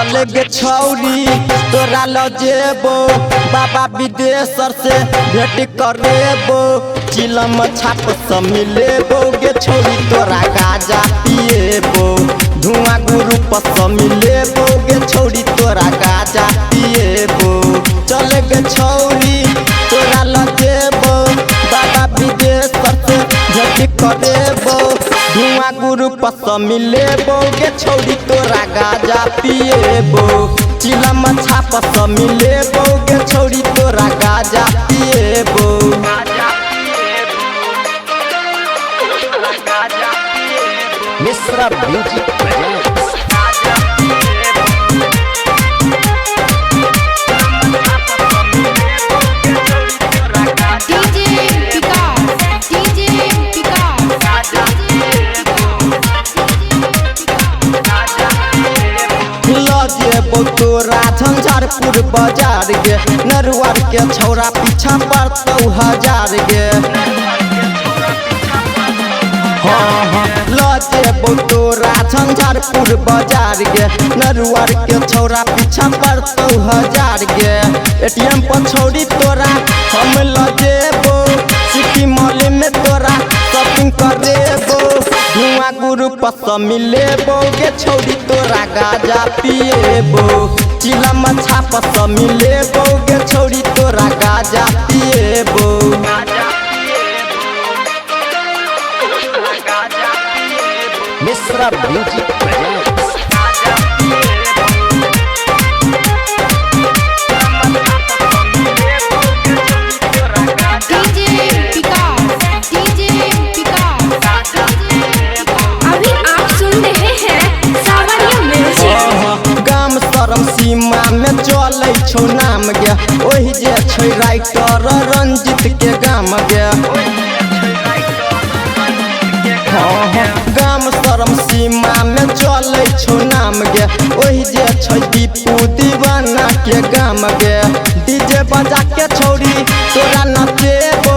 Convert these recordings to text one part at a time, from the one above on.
चले गे छौरी तोरा लजेबो बाबा विदेशर से भेट करेबो चिलम छाप से मिलेबो गे छौरी तोरा गाजा पिएबो धुआं ग्रुप से मिलेबो गे छौरी तोरा गाजा पिएबो चले गे छौरी तोरा लजेबो बाबा विदेशर से भेट करेबो धुआं ग्रुप से मिलेबो गे छौरी तोरा गाजा पिएबो चिलम छाप से मिलेबो गे छौरी तोरा गाजा पिएबो मिश्रा म्यूजिक लजेबो तोरा झंझारपुर बाजार गे नरुआर के छौरा पीछा पड़तौ 1000 गे लजेबो तोरा झंझारपुर बाजार गे नरुआर के छौरा पीछा पड़तौ 1000 गे एटीएम पर छौरी तोरा हम लजेबो सिटी मॉल में तोरा शॉपिंग करेबो धुआं ग्रुप से मिलेबो गे छौरी तोरा गाजा पिएबो चिलम छाप से मिलेबो गे छौरी तोरा गाजा पिएबो मिश्रा म्यूजिक सीमा में चले छो नाम गे ओहि जे छै राइटर रंजित के गाम गे गाम शरम सीमा में चले छो नाम गे ओहि जे छै दीपू दीवाना के गाम गे डीजे बजा के छौरी तोरा नचेबो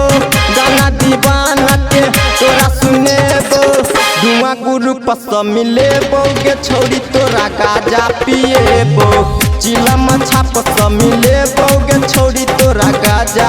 गाना दीवाना के तोरा सुनेबो धुआं ग्रुप से मिलेबो गे छौरी तोरा गाजा पिएबो चिलम छाप से मिलेबो गे छौरी तोरा गाजा